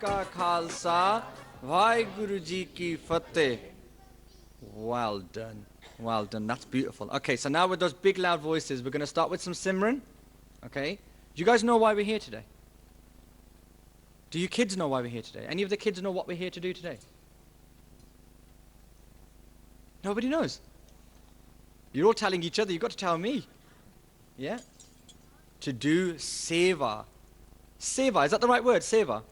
Ka Khalsa, Vaheguru Ji Ki Fateh. Well done. Well done. That's beautiful. Okay, so now with those big loud voices, we're going to start with some Simran. Okay? Do you guys know why we're here today? Do you kids know why we're here today? Any of the kids know what we're here to do today? Nobody knows. You're all telling each other, you've got to tell me. Yeah? To do SEVA. SEVA, is that the right word? SEVA.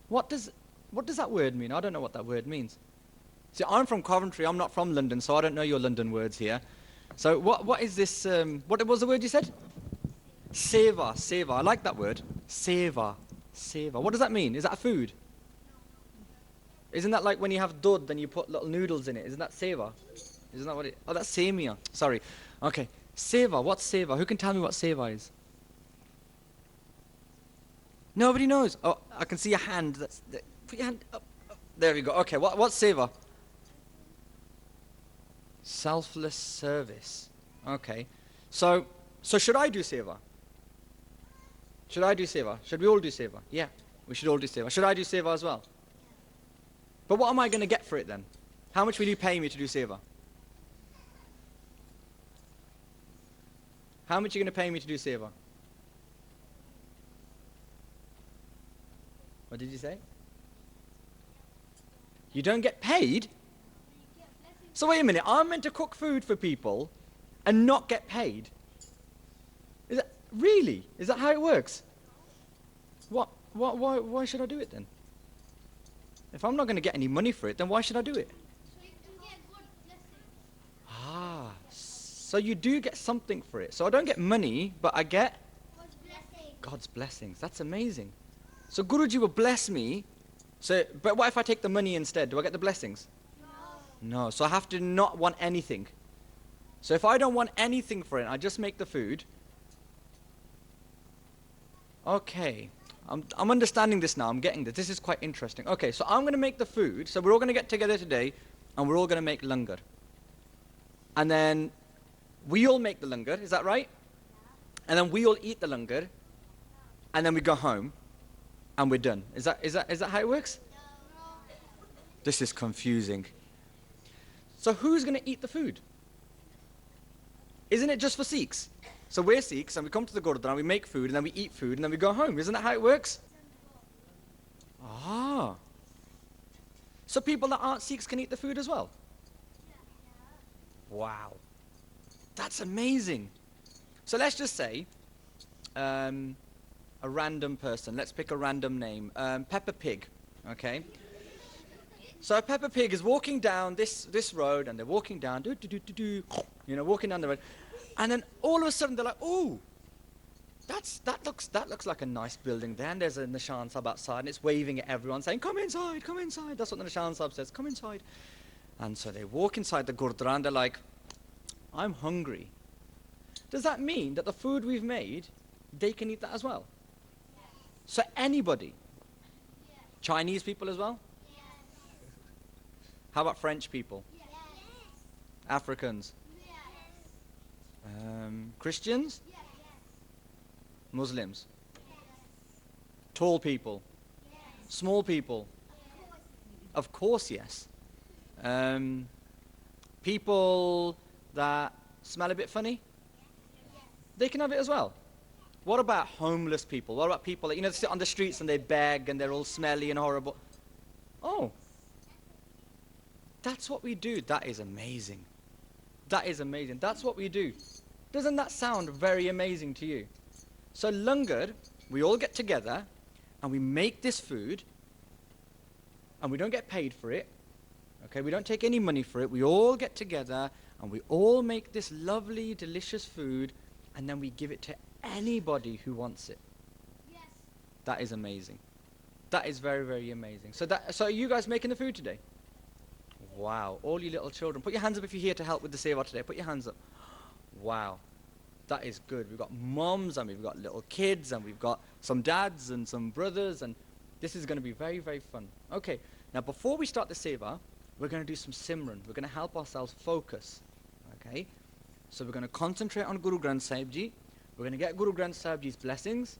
What does that word mean? I don't know what that word means. See, I'm from Coventry, I'm not from London, so I don't know your London words here. So what is this, what was the word you said? SEVA, SEVA, I like that word. SEVA, SEVA. What does that mean? Is that a food? Isn't that like when you have dud, then you put little noodles in it? Isn't that SEVA? Isn't that what it, oh, that's semia, sorry. Okay, SEVA, what's SEVA? Who can tell me what SEVA is? Nobody knows. Oh, I can see a hand. Put your hand up. There we go. Okay, what's SEVA? Selfless service. Okay. So should I do SEVA? Should I do SEVA? Should we all do SEVA? Yeah, we should all do SEVA. Should I do SEVA as well? But what am I going to get for it then? How much will you pay me to do SEVA? How much are you going to pay me to do SEVA? What did you say? You don't get paid? So wait a minute, I'm meant to cook food for people and not get paid? Is that really? Is that how it works? Why should I do it then? If I'm not going to get any money for it, then why should I do it? So you can get good blessings. Ah, so you do get something for it. So I don't get money, but I get God's blessings. God's blessings. That's amazing. So Guruji will bless me. So, but what if I take the money instead? Do I get the blessings? No. No. So I have to not want anything. So if I don't want anything for it, I just make the food. Okay. I'm understanding this now. I'm getting this. This is quite interesting. Okay, so I'm going to make the food. So we're all going to get together today, and we're all going to make langar. And then we all make the langar. Is that right? And then we all eat the langar, and then we go home, and we're done. Is that how it works? This is confusing. So who's going to eat the food? Isn't it just for Sikhs? So we're Sikhs and we come to the Gurdwara and we make food and then we eat food and then we go home. Isn't that how it works? Ah. So people that aren't Sikhs can eat the food as well? Wow. That's amazing. So let's just say a random person. Let's pick a random name. Peppa Pig. Okay? So Peppa Pig is walking down this road and they're walking down, walking down the road. And then all of a sudden they're like, "Oh, that looks like a nice building there." And there's a Nishan Sahib outside and it's waving at everyone saying, "Come inside, come inside." That's what the Nishan Sahib says, "Come inside." And so they walk inside the Gurdwara and they're like, "I'm hungry." Does that mean that the food we've made, they can eat that as well? Yes. So anybody? Yes. Chinese people as well? Yes. How about French people? Yes. Africans? Yes. Christians? Yes. Muslims? Yes. Tall people? Yes. Small people? Of course, yes. People that smell a bit funny? They can have it as well. What about homeless people? What about people that, they sit on the streets and they beg and they're all smelly and horrible? Oh. That's what we do. That is amazing. That is amazing. That's what we do. Doesn't that sound very amazing to you? So langar, we all get together and we make this food and we don't get paid for it. Okay, we don't take any money for it. We all get together and we all make this lovely, delicious food and then we give it to anybody who wants it. Yes. That is amazing. That is very, very amazing. So are you guys making the food today? Wow, all you little children. Put your hands up if you're here to help with the SEVA today. Put your hands up. Wow, that is good. We've got moms and we've got little kids and we've got some dads and some brothers and this is going to be very, very fun. Okay, now before we start the SEVA, we're going to do some Simran. We're going to help ourselves focus. Okay, so we're going to concentrate on Guru Granth Sahib Ji. We're going to get Guru Granth Sahib Ji's blessings.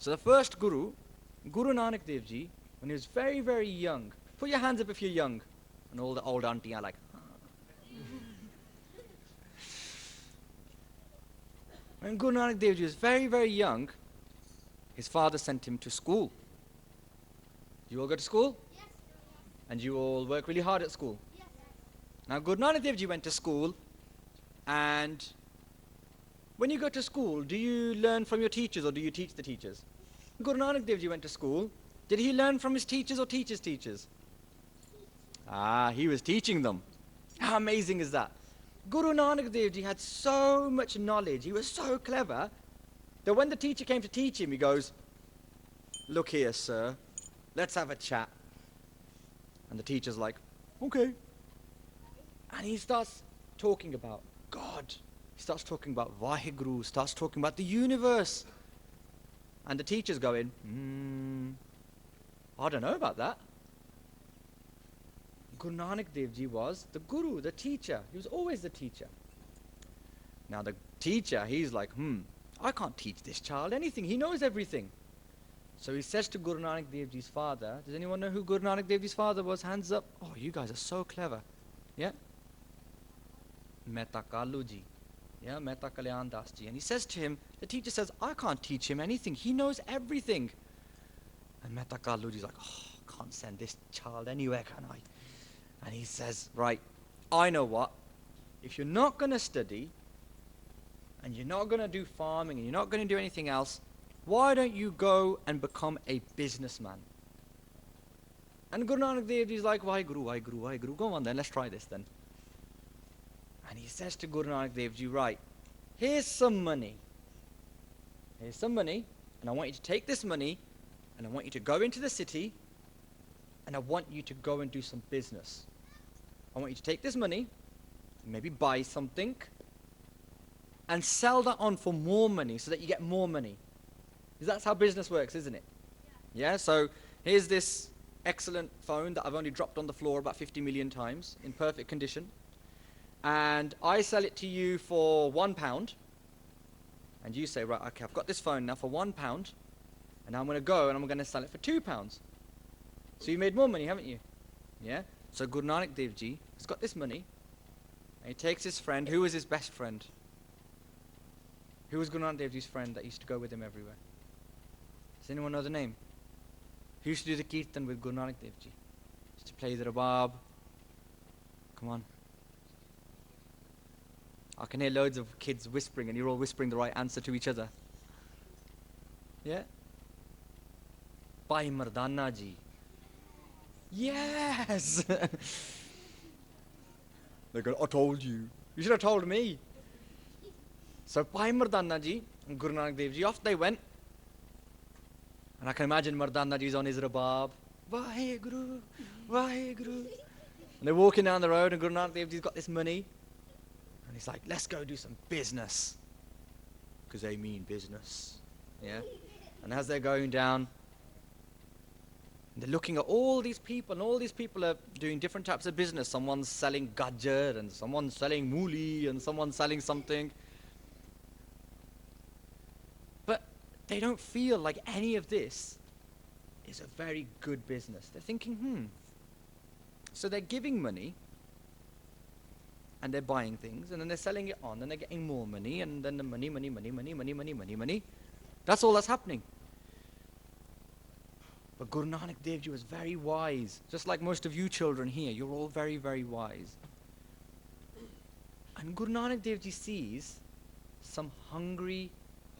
So the first Guru, Guru Nanak Dev Ji, when he was very, very young, put your hands up if you're young. And all the old auntie are like, when Guru Nanak Dev Ji was very, very young, his father sent him to school. You all go to school? Yes. And you all work really hard at school. Yes. Now Guru Nanak Dev Ji went to school, and when you go to school, do you learn from your teachers or do you teach the teachers? Guru Nanak Dev Ji went to school. Did he learn from his teachers or teach his teachers? Ah, he was teaching them. How amazing is that? Guru Nanak Dev Ji had so much knowledge, he was so clever, that when the teacher came to teach him, he goes, "Look here, sir, let's have a chat." And the teacher's like, "Okay." And he starts talking about God. He starts talking about Vaheguru, starts talking about the universe. And the teacher's going, I don't know about that. Guru Nanak Dev Ji was the guru, the teacher. He was always the teacher. Now the teacher, he's like, I can't teach this child anything. He knows everything. So he says to Guru Nanak Dev Ji's father, does anyone know who Guru Nanak Dev Ji's father was? Hands up. Oh, you guys are so clever. Yeah? Mehta Kalu Ji. Yeah, Mehta Kalyan Das Ji. And he says to him, the teacher says, I can't teach him anything. He knows everything. And Mehta Kalu Ji's like, can't send this child anywhere, can I? And he says, right, I know what. If you're not going to study, and you're not going to do farming, and you're not going to do anything else, why don't you go and become a businessman? And Guru Nanak Dev Ji is like, why Guru? Go on then, let's try this then. And he says to Guru Nanak Dev Ji, right, here's some money. Here's some money, and I want you to take this money, and I want you to go into the city, and I want you to go and do some business. I want you to take this money, maybe buy something, and sell that on for more money so that you get more money. Because that's how business works, isn't it? Yeah, so here's this excellent phone that I've only dropped on the floor about 50 million times in perfect condition. And I sell it to you for £1. And you say, right, okay, I've got this phone now for £1. And I'm going to go and I'm going to sell it for £2. So you made more money, haven't you? Yeah? So Guru Nanak Dev Ji has got this money. And he takes his friend. Who was his best friend? Who was Guru Nanak Dev Ji's friend that used to go with him everywhere? Does anyone know the name? Who used to do the Kirtan with Guru Nanak Dev Ji? Used to play the Rabab. Come on. I can hear loads of kids whispering and you're all whispering the right answer to each other. Yeah? Bhai Mardana Ji. Yes! They go, I told you. You should have told me. So Bhai Mardana Ji and Guru Nanak Dev Ji, off they went. And I can imagine Mardana Ji's on his Rabab. Vaheguru, Vaheguru. And they're walking down the road and Guru Nanak Dev Ji's got this money. And he's like, let's go do some business. Because they mean business. Yeah? And as they're going down, they're looking at all these people, and all these people are doing different types of business. Someone's selling gajar, and someone's selling mooli, and someone's selling something. But they don't feel like any of this is a very good business. They're thinking, So they're giving money, and they're buying things, and then they're selling it on, and they're getting more money, and then the money. That's all that's happening. But Guru Nanak Dev Ji was very wise. Just like most of you children here, you're all very, very wise. And Guru Nanak Dev Ji sees some hungry,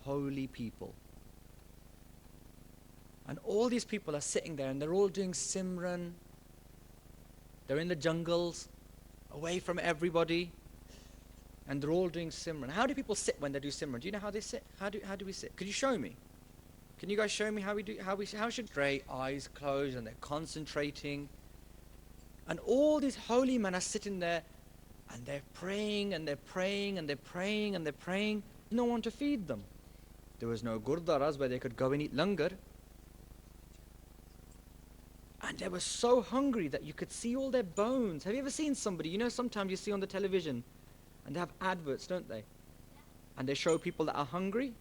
holy people. And all these people are sitting there and they're all doing Simran. They're in the jungles, away from everybody. And they're all doing Simran. How do people sit when they do Simran? Do you know how they sit? How do we sit? Could you show me? Can you guys show me how we do? How should straight, eyes closed, and they're concentrating. And all these holy men are sitting there, and they're praying, and they're praying, and they're praying, and they're praying. No one to feed them. There was no Gurdwaras where they could go and eat Langar. And they were so hungry that you could see all their bones. Have you ever seen somebody? You know, sometimes you see on the television, and they have adverts, don't they? And they show people that are hungry.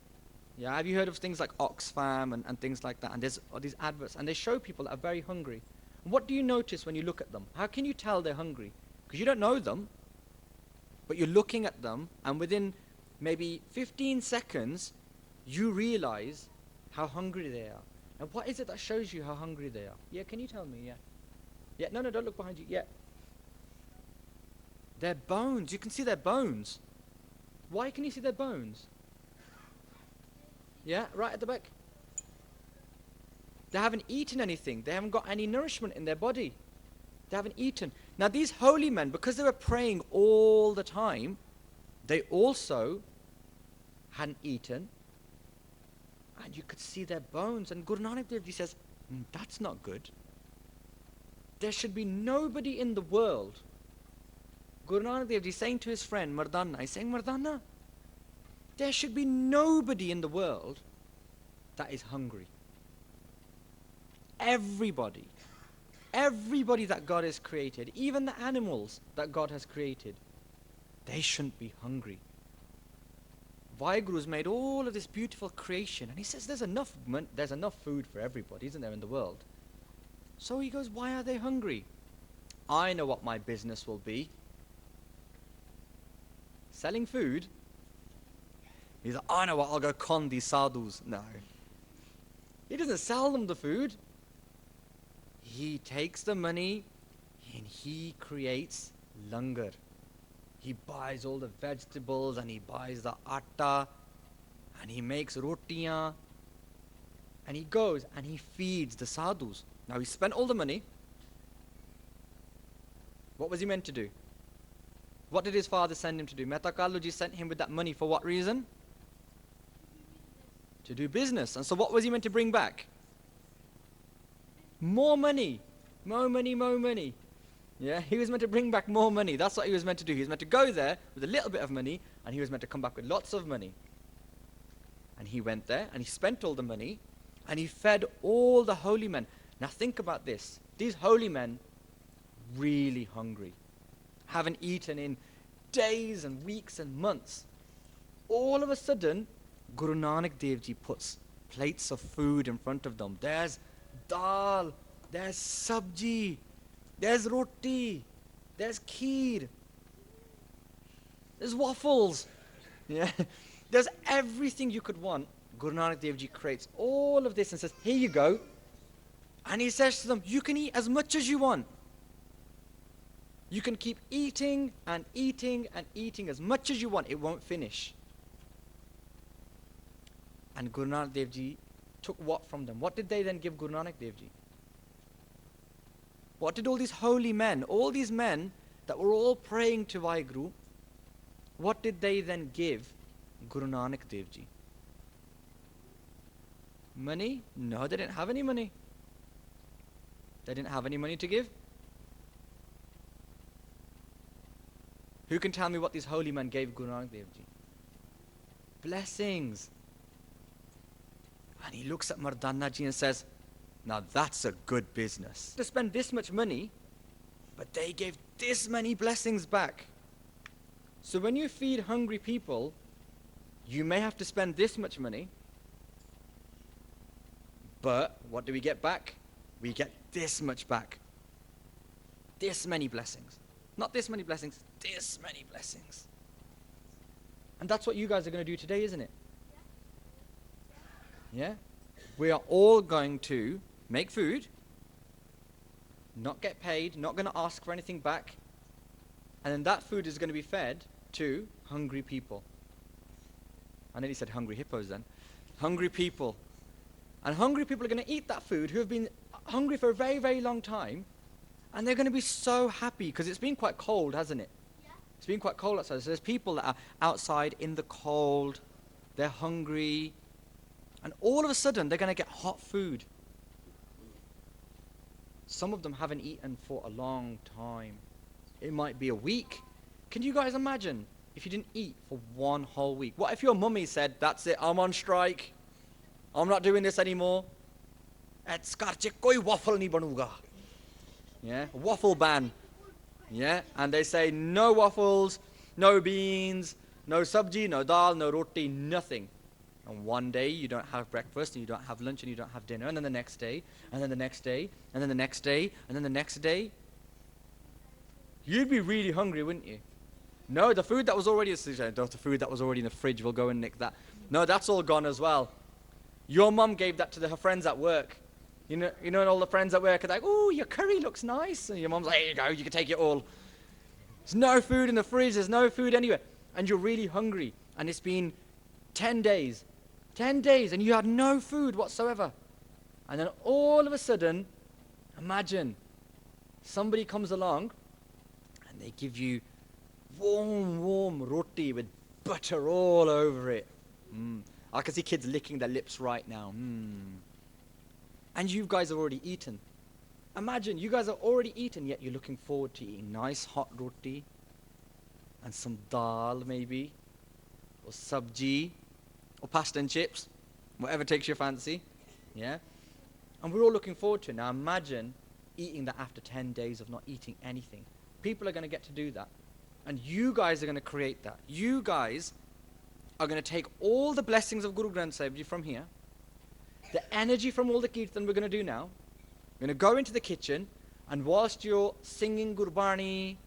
Yeah, have you heard of things like Oxfam and things like that? And there's all these adverts, and they show people that are very hungry. What do you notice when you look at them? How can you tell they're hungry? Because you don't know them, but you're looking at them, and within maybe 15 seconds, you realize how hungry they are. Now, what is it that shows you how hungry they are? Yeah, can you tell me? Yeah. Yeah, no, don't look behind you. Yeah. Their bones. You can see their bones. Why can you see their bones? Yeah, right at the back. They haven't eaten anything. They haven't got any nourishment in their body. They haven't eaten. Now, these holy men, because they were praying all the time, they also hadn't eaten. And you could see their bones. And Guru Nanak Dev Ji says, that's not good. There should be nobody in the world. Guru Nanak Dev Ji saying to his friend Mardana, he's saying, Mardana, there should be nobody in the world that is hungry. Everybody that God has created, even the animals that God has created, they shouldn't be hungry. Vaiguru's made all of this beautiful creation, and he says there's enough food for everybody, isn't there, in the world? So he goes, why are they hungry? I know what my business will be. Selling food. He's like, I know what, I'll go con these sadhus. No. He doesn't sell them the food. He takes the money and he creates langar. He buys all the vegetables and he buys the atta and he makes rotiyan and he goes and he feeds the sadhus. Now he spent all the money. What was he meant to do? What did his father send him to do? Mehta Kaluji sent him with that money for what reason? To do business. And so what was he meant to bring back? More money. More money, more money. Yeah, he was meant to bring back more money. That's what he was meant to do. He was meant to go there with a little bit of money, and he was meant to come back with lots of money. And he went there, and he spent all the money, and he fed all the holy men. Now think about this. These holy men, really hungry, haven't eaten in days and weeks and months. All of a sudden, Guru Nanak Dev Ji puts plates of food in front of them. There's dal, there's sabji, there's roti, there's kheer, there's waffles. Yeah, there's everything you could want. Guru Nanak Dev Ji creates all of this and says, here you go. And he says to them, you can eat as much as you want. You can keep eating and eating and eating as much as you want. It won't finish. And Guru Nanak Dev Ji took what from them? What did they then give Guru Nanak Dev Ji? What did all these holy men, all these men that were all praying to Vaiguru, what did they then give Guru Nanak Dev Ji? Money? No, they didn't have any money. They didn't have any money to give. Who can tell me what these holy men gave Guru Nanak Dev Ji? Blessings. And he looks at Mardana Ji and says, now that's a good business. To spend this much money, but they gave this many blessings back. So when you feed hungry people, you may have to spend this much money, but what do we get back? We get this much back. This many blessings. Not this many blessings, this many blessings. And that's what you guys are going to do today, isn't it? Yeah? We are all going to make food, not get paid, not going to ask for anything back, and then that food is going to be fed to hungry people. I nearly said hungry hippos then. Hungry people. And hungry people are going to eat that food who have been hungry for a very, very long time, and they're going to be so happy because it's been quite cold, hasn't it? Yeah. It's been quite cold outside. So there's people that are outside in the cold, they're hungry, and all of a sudden they're going to get hot food. Some of them haven't eaten for a long time. It might be a week. Can you guys imagine if you didn't eat for one whole week? What if your mummy said, that's it, I'm on strike, I'm not doing this anymore. At Skarche koi waffle nahi banuga. Yeah, waffle ban. Yeah, and they say no waffles, no beans, no sabji, no dal, no roti, nothing. And one day you don't have breakfast, and you don't have lunch, and you don't have dinner, and then the next day, and then the next day, and then the next day, and then the next day. You'd be really hungry, wouldn't you? No, the food that was already in the fridge, we'll go and nick that. No, that's all gone as well. Your mum gave that to her friends at work. You know, and all the friends at work are like, "Oh, your curry looks nice," and your mum's like, "Here you go, you can take it all." There's no food in the fridge. There's no food anywhere, and you're really hungry. And it's been 10 days, and you had no food whatsoever. And then all of a sudden, imagine somebody comes along, and they give you warm roti with butter all over it. I can see kids licking their lips right now. And you guys have already eaten. Imagine, you guys are already eaten, yet you're looking forward to eating nice hot roti and some dal maybe, or sabji, or pasta and chips, whatever takes your fancy. Yeah? And we're all looking forward to it. Now imagine eating that after 10 days of not eating anything. People are going to get to do that. And you guys are going to create that. You guys are going to take all the blessings of Guru Granth Sahib Ji from here, the energy from all the kirtan we're going to do now. We're going to go into the kitchen, and whilst you're singing Gurbani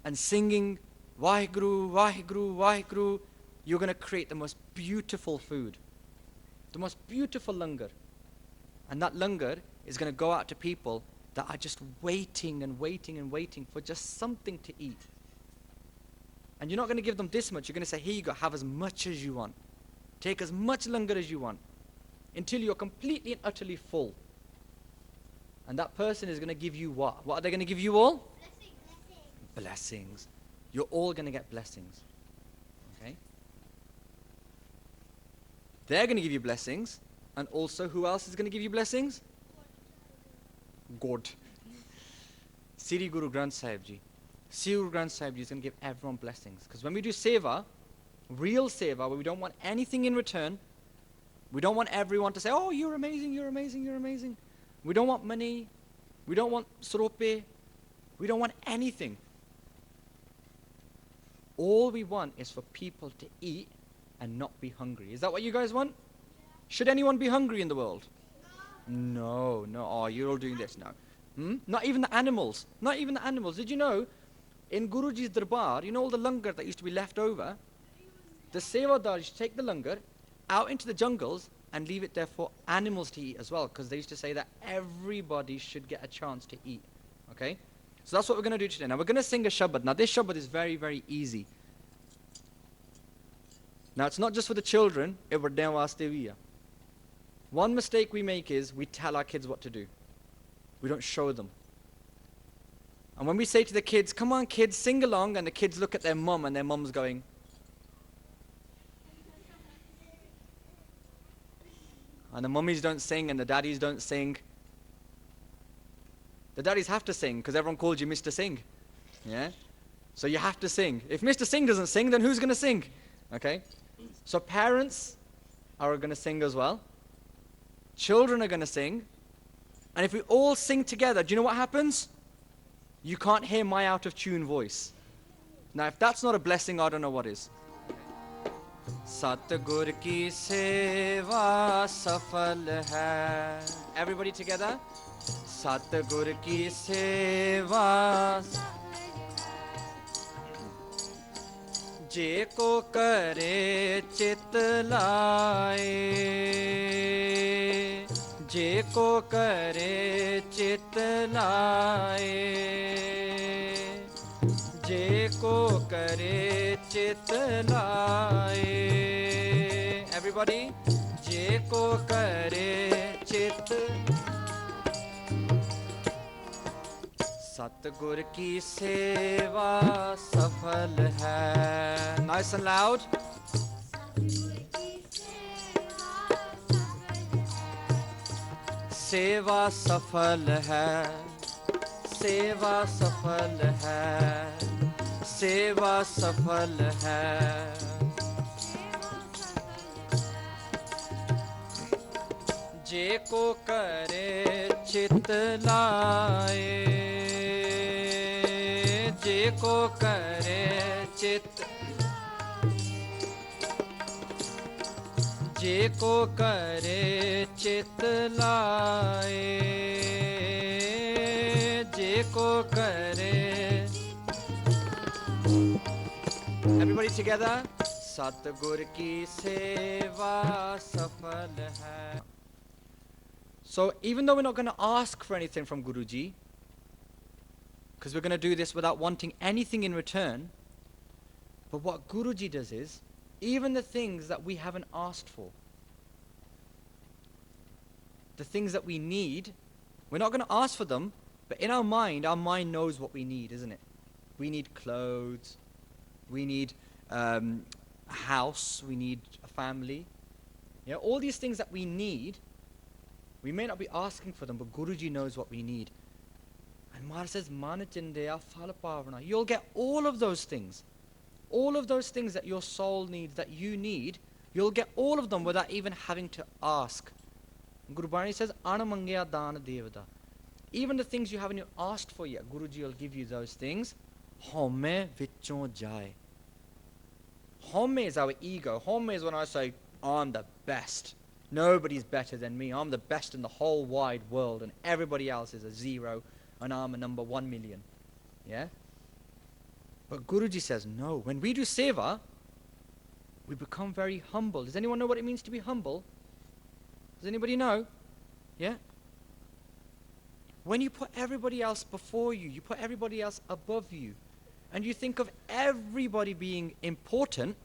and singing Vaheguru, Vaheguru, Vaheguru, you're going to create the most beautiful food, the most beautiful langar. And that langar is going to go out to people that are just waiting and waiting and waiting for just something to eat. And you're not going to give them this much. You're going to say, here you go, have as much as you want. Take as much langar as you want, until you're completely and utterly full. And that person is going to give you what? What are they going to give you all? Blessings. You're all going to get blessings. Okay? They're going to give you blessings. And also, who else is going to give you blessings? God. Sri Guru Granth Sahib Ji. Sri Guru Granth Sahib Ji is going to give everyone blessings. Because when we do SEVA, real SEVA, where we don't want anything in return, we don't want everyone to say, "Oh, you're amazing, you're amazing, you're amazing." We don't want money. We don't want srope. We don't want anything. All we want is for people to eat and not be hungry. Is that what you guys want? Should anyone be hungry in the world? No. Oh, you're all doing this now. Not even the animals. Not even the animals. Did you know, in Guruji's Darbar, you know all the langar that used to be left over? The sevadar used to take the langar out into the jungles and leave it there for animals to eat as well, because they used to say that everybody should get a chance to eat. Okay? So that's what we're going to do today. Now we're going to sing a shabad. Now this shabad is very, very easy. Now it's not just for the children, it would S.E.V.A. One mistake we make is we tell our kids what to do. We don't show them. And when we say to the kids, "Come on kids, sing along," and the kids look at their mum and their mum's going, and the mummies don't sing and the daddies don't sing. The daddies have to sing because everyone calls you Mr. Singh. Yeah? So you have to sing. If Mr. Singh doesn't sing, then who's going to sing? Okay? So parents are going to sing as well. Children are going to sing. And if we all sing together, do you know what happens? You can't hear my out of tune voice. Now if that's not a blessing, I don't know what is. Satgur ki seva safal hai. Everybody together. Satgur ki seva je ko kare chit lae, je ko kare chit lae, je ko kare chit lae. Everybody, je ko kare chit. Satgur ki seva safal hai. Nice and loud. Seva safal hai. Seva safal hai. Seva safal hai. Je ko kare chit lae, je ko kare chit, जे को करे चित लाए, जे को करे. Everybody together. सतगुर की सेवा सफल है. So even though we're not going to ask for anything from Guruji, because we're going to do this without wanting anything in return, but what Guruji does is, even the things that we haven't asked for, the things that we need, we're not going to ask for them, but in our mind knows what we need, isn't it? We need clothes, we need a house, we need a family. You know, all these things that we need, we may not be asking for them, but Guruji knows what we need. And Maharaj says, Mana Chindeya Phala Pavana. You'll get all of those things. All of those things that your soul needs, that you need, you'll get all of them without even having to ask. Guru Bharani says, Anamangya Dana Devada. Even the things you haven't asked for yet, Guruji will give you those things. Home vichon jai. Home is our ego. Home is when I say, I'm the best. Nobody's better than me. I'm the best in the whole wide world, and everybody else is a zero, and I'm a number 1 million. Yeah? But Guruji says, no. When we do seva, we become very humble. Does anyone know what it means to be humble? Does anybody know? Yeah? When you put everybody else before you, you put everybody else above you, and you think of everybody being important,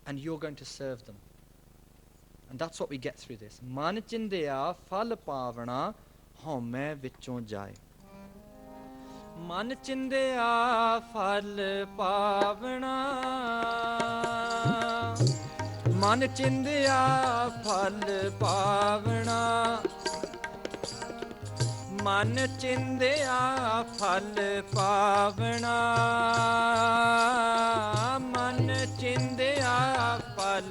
and you're going to serve them. And that's what we get through this. Man chindeya phal pavana home vichon jai. Man chindeya phal pavana. Man chindeya phal pavana. Man chindeya phal pavana. Man chindeya phal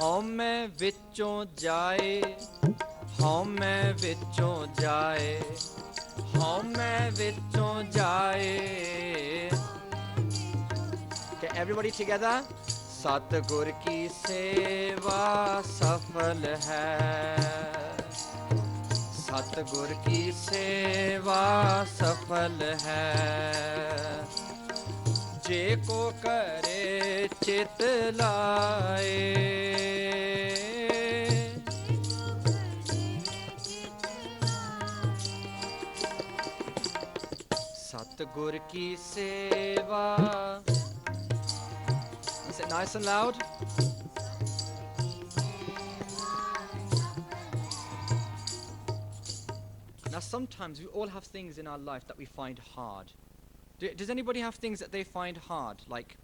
ਹਉਮੈ ਵਿੱਚੋਂ ਜਾਏ, ਹਉਮੈ ਵਿੱਚੋਂ ਜਾਏ, ਹਉਮੈ ਵਿੱਚੋਂ ਜਾਏ. Okay, everybody together. ਸਤਿਗੁਰ ਕੀ ਸੇਵਾ ਸਫਲ ਹੈ. ਸਤਿਗੁਰ ਕੀ ਸੇਵਾ ਸਫਲ ਹੈ. जे को करे चित लाए. सतगुर की सेवा. Is it nice and loud? Now sometimes we all have things in our life that we find hard. Does anybody have things that they find hard, like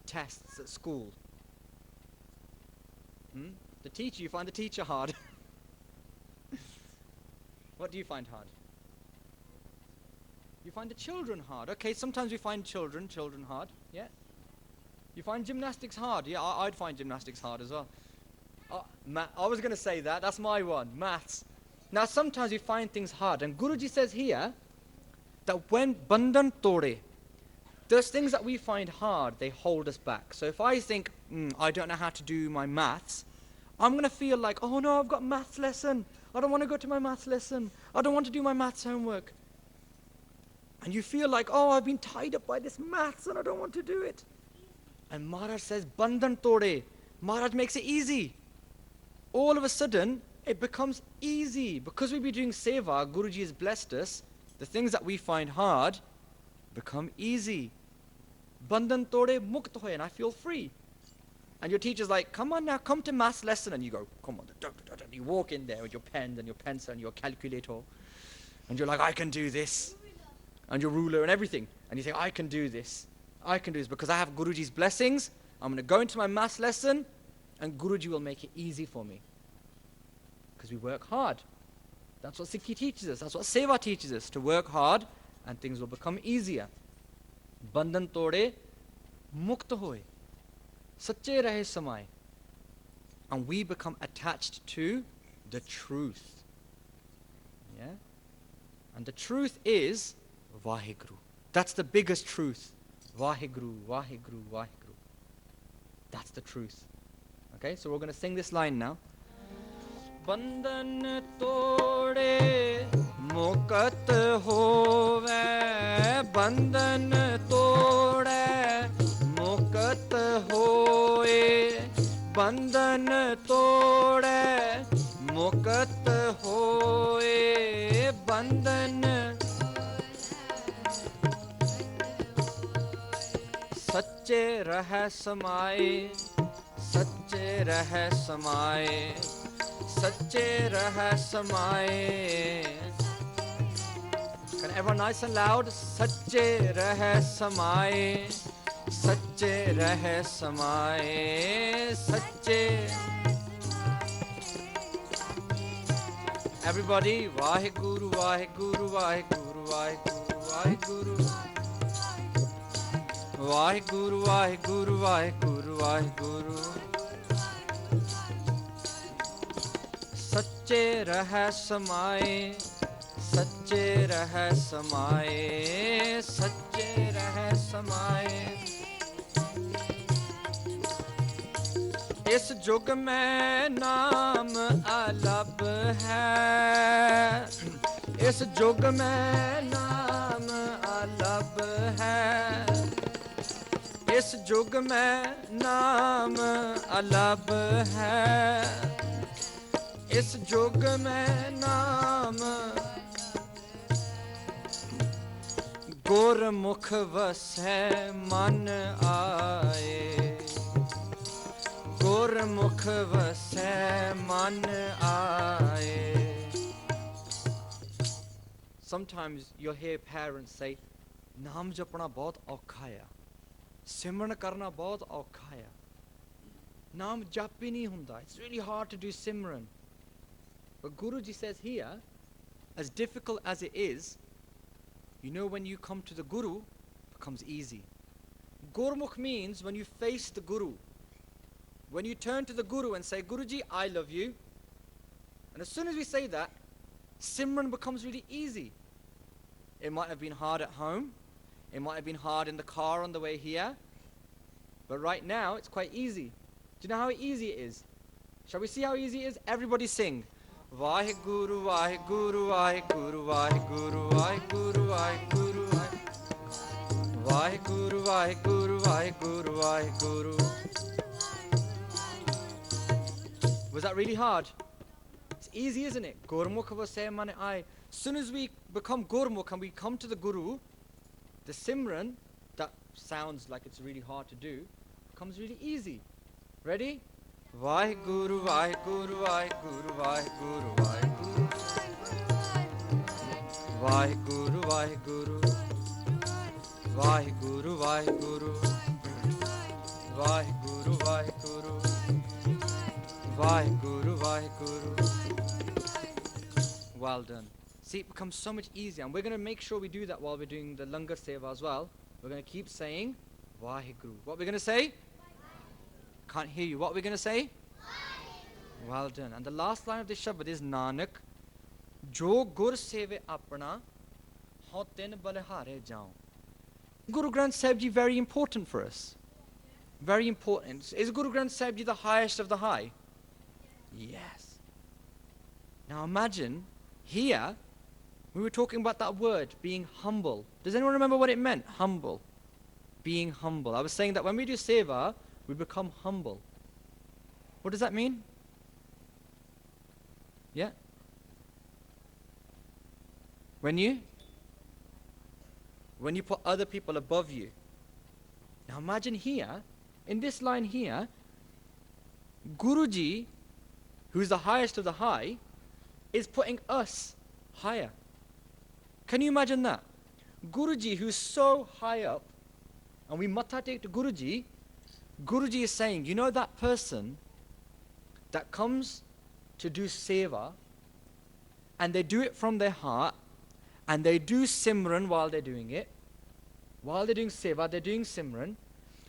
tests at school? The teacher, you find the teacher hard. What do you find hard? You find the children hard. Okay, sometimes we find children hard, yeah? You find gymnastics hard. Yeah, I'd find gymnastics hard as well. I was going to say that. That's my one, maths. Now, sometimes we find things hard, and Guruji says here, that when bandhan tode, those things that we find hard, they hold us back. So if I think, I don't know how to do my maths, I'm going to feel like, oh no, I've got maths lesson. I don't want to go to my maths lesson. I don't want to do my maths homework. And you feel like, oh, I've been tied up by this maths and I don't want to do it. And Maharaj says, bandhan tode. Maharaj makes it easy. All of a sudden, it becomes easy. Because we've been doing seva, Guruji has blessed us. The things that we find hard become easy. Bandhan tode mukt hoye, and I feel free. And your teacher's like, come on now, come to maths lesson. And you go, come on. You walk in there with your pen and your pencil and your calculator. And you're like, I can do this. And your ruler and everything. And you think, I can do this. I can do this because I have Guruji's blessings. I'm going to go into my maths lesson and Guruji will make it easy for me. Because we work hard. That's what Sikhi teaches us. That's what SEVA teaches us. To work hard and things will become easier. Bandhan tode, mukt hoye. Sache rahe samay. And we become attached to the truth. Yeah? And the truth is Vaheguru. That's the biggest truth. Vaheguru, Vaheguru, Vaheguru. That's the truth. Okay, so we're going to sing this line now. Bandhan tode mukat hove, bandhan tode mukat hoye, bandhan tode mukat hoye, bandhan सच्चे रह समाए, सच्चे रह समाए, सच्चे रह समाए. Can everyone nice and loud? सच्चे रह समाए, सच्चे रह समाए, सच्चे. Everybody, वाहेगुरु वाहेगुरु वाहेगुरु वाहेगुरु वाहेगुरु. वाहेगुरु वाहेगुरु वाहेगुरु वाहेगुरु. सच्चे रह समाए, सच्चे रह समाए, सच्चे रह समाए. इस जुग में नाम अलग है, इस जुग में नाम अलग है, इस जुग में नाम अलग है, इस जुग में नाम. गुरमुख वसै मन आए, गुरमुख वसै मन आए. Sometimes you'll hear parents say, नाम जपना बहुत औखा है, सिमरन करना बहुत औखा है, नाम जप ही नहीं हुंदा. It's really hard to do simran. But Guruji says here, as difficult as it is, you know, when you come to the Guru, it becomes easy. Gurmukh means when you face the Guru, when you turn to the Guru and say, Guruji, I love you. And as soon as we say that, simran becomes really easy. It might have been hard at home, it might have been hard in the car on the way here, but right now it's quite easy. Do you know how easy it is? Shall we see how easy it is? Everybody sing. Vaheguru, Vaheguru, Vaheguru, Vaheguru, Vaheguru, Vaheguru, Vaheguru, Vaheguru, Vaheguru, Vaheguru. Was that really hard? It's easy, isn't it? Gurmukh vasai mane aaye. As soon as we become Gurmukh and we come to the Guru, the Simran, that sounds like it's really hard to do, becomes really easy. Ready? Vaheguru, Vaheguru, Vaheguru, Vaheguru, Vaheguru. Vaheguru, Vaheguru. Vaheguru, Vaheguru. Vaheguru, Vaheguru. Vaheguru, Vaheguru. Well done. See, it becomes so much easier. And we're going to make sure we do that while we're doing the Langar SEVA as well. We're going to keep saying Vaheguru. What we're going to say? Can't hear you. What we're going to say? Well done. And the last line of this shabad is Nanak, Jo gur seve apna, ho tin balhare jaun. Guru Granth Sahib Ji very important for us. Very important. Is Guru Granth Sahib Ji the highest of the high? Yes. Now imagine, here, we were talking about that word, being humble. Does anyone remember what it meant? Humble. Being humble. I was saying that when we do SEVA, we become humble. What does that mean? Yeah? When you put other people above you. Now imagine here, in this line here, Guruji, who's the highest of the high, is putting us higher. Can you imagine that? Guruji, who's so high up, and we matha take to Guruji, Guruji is saying, you know that person that comes to do SEVA, and they do it from their heart, and they do Simran while they're doing it, while they're doing SEVA, they're doing Simran,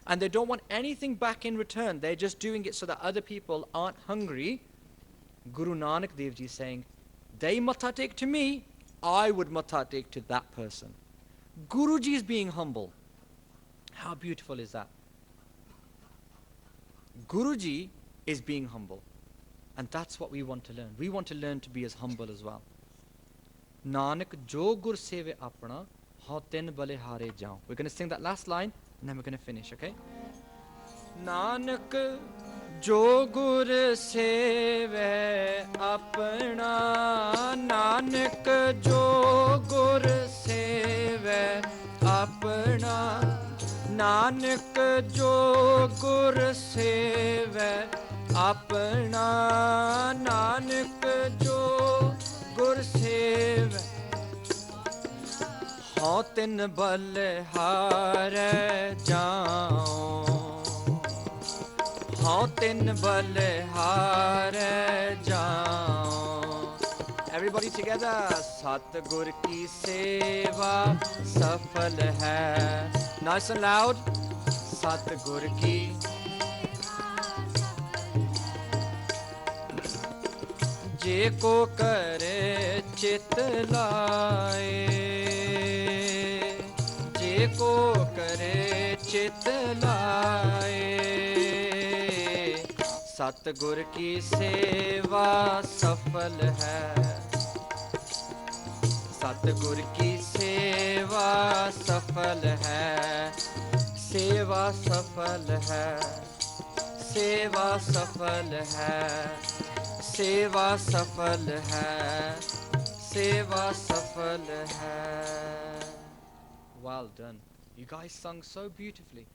and they don't want anything back in return, they're just doing it so that other people aren't hungry. Guru Nanak Dev Ji is saying, they matha take to me, I would matha take to that person. Guruji is being humble. How beautiful is that? Guruji is being humble. And that's what we want to learn. We want to learn to be as humble as well. Nanak jo gur seve apna, hau tin bale hare jao. We're going to sing that last line and then we're going to finish, okay? Nanak jo gur seve apna, Nanak jo gur seve apna, Nanak jo gur seve apna, Nanak jo gur seve hau tin balhare jao, hau tin balhare jao. Everybody together. Satgur ki seva safal hai. Nice and loud. Satgur ki जे को करे चित लाए, जे को करे चित लाए, सतगुर की सेवा सफल है, सतगुर की सेवा सफल है, सेवा सफल है, सेवा सफल है, सेवा सफल है, सेवा सफल है. Well done. You guys sung so beautifully.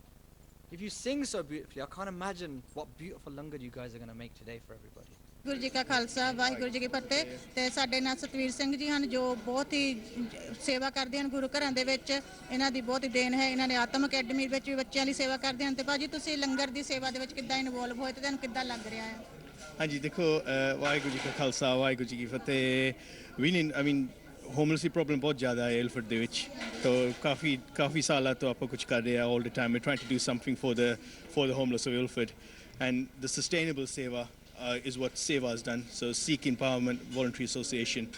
If you sing so beautifully, I can't imagine what beautiful langar you guys are going to make today for everybody. Guru ji ਕਾ ਖਾਲਸਾ ਵਾਹਿਗੁਰੂ ਜੀ ਕੀ ਫਤਿਹ ਤੇ ਸਾਡੇ ਨਾਲ ਸਤਵੀਰ ਸਿੰਘ ਜੀ ਹਨ ਜੋ ਬਹੁਤ ਹੀ ਸੇਵਾ ਕਰਦੇ ਹਨ ਗੁਰੂ ਘਰਾਂ ਦੇ ਵਿੱਚ ਇਹਨਾਂ ਦੀ ਬਹੁਤ ਹੀ ਦੇਣ ਹੈ ਇਹਨਾਂ ਨੇ ਆਤਮ ਅਕੈਡਮੀ ਵਿੱਚ ਵੀ ਬੱਚਿਆਂ ਲਈ ਸੇਵਾ ਕਰਦੇ ਹਨ ਤੇ ਭਾਜੀ ਤੁਸੀਂ ਲੰਗਰ ਦੀ ਸੇਵਾ ਦੇ ਵਿੱਚ ਕਿੱਦਾਂ ਇਨਵੋਲਵ ਹੋਏ ਤੇ ਤੁਹਾਨੂੰ ਕਿੱਦਾਂ ਲੱਗ ਰਿਹਾ ਹੈ ਹਾਂਜੀ ਦੇਖੋ ਵਾਹਿਗੁਰੂ ਜੀ ਕਾ ਖਾਲਸਾ ਵਾਹਿਗੁਰੂ ਜੀ ਕੀ ਫਤਿਹ homelessy problem ਬਹੁਤ ਜ਼ਿਆਦਾ ਹੈ ਇਲਫਰਟ ਦੇ ਵਿੱਚ ਤਾਂ ਕਾਫੀ ਸਾਲਾਂ ਤੋਂ ਆਪਾਂ ਕੁਝ ਕਰ ਰਹੇ ਹਾਂ all the time we're trying to do something for the homeless of Ilford and the sustainable seva is what SEVA has done. So Sikh Empowerment Voluntary Association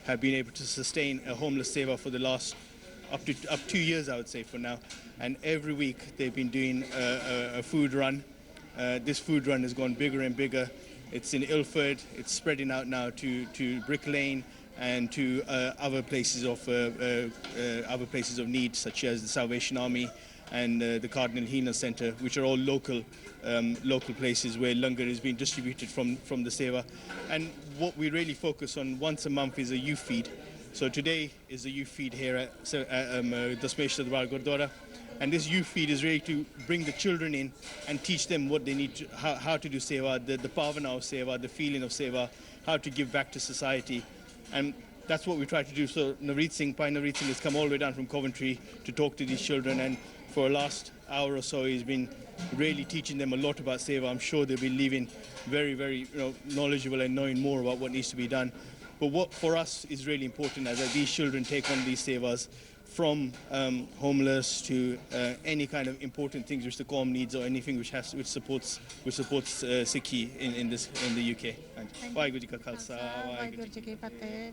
have been able to sustain a homeless seva for the last up 2 years I would say for now, and every week they've been doing a food run. This food run has gone bigger and bigger. It's in Ilford, it's spreading out now to Brick Lane and to other places of need such as the Salvation Army and the Cardinal Hina Centre, which are all local places where langar is being distributed from the SEVA. And what we really focus on once a month is a youth feed. So today is a youth feed here at Dasmesh Darbar Gurdwara. And this youth feed is really to bring the children in and teach them what they need to, how to do seva, the pavana of seva, the feeling of seva, how to give back to society. And that's what we try to do. So Navreet Singh has come all the way down from Coventry to talk to these children, and for the last hour or so he's been really teaching them a lot about seva. I'm sure they'll be leaving very, very knowledgeable and knowing more about what needs to be done. But what for us is really important is that these children take on these sevas, from homeless to any kind of important things which the Qawm needs or anything which supports Sikhi in the UK. Vaheguru Ji Ka Khalsa, Vaheguru Ji Ki Fateh.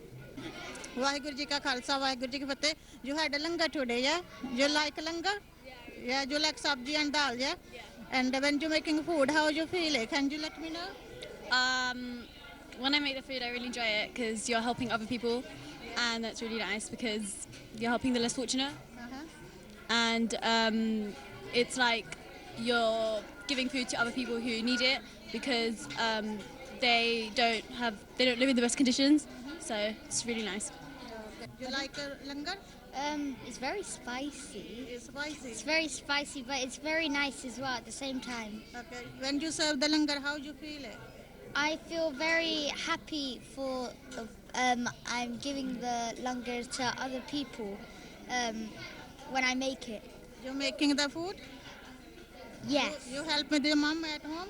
Vaheguru Ji Ka Khalsa, Vaheguru Ji Ki Fateh. You had a langar today, yeah? You like langar? Yeah, you like sabji and dal, yeah? And when you're making food, how you feel it? Can you let me know? When I make the food, I really enjoy it because you're helping other people. And that's really nice because you're helping the less fortunate, and it's like you're giving food to other people who need it because they don't live in the best conditions, so it's really nice. You like langar? It's very spicy. It's spicy. It's very spicy, but it's very nice as well at the same time. Okay. When you serve the langar, how you feel it? I feel very happy for I'm giving the langar to other people when I make it. You're making the food? Yes. You help with your mom at home?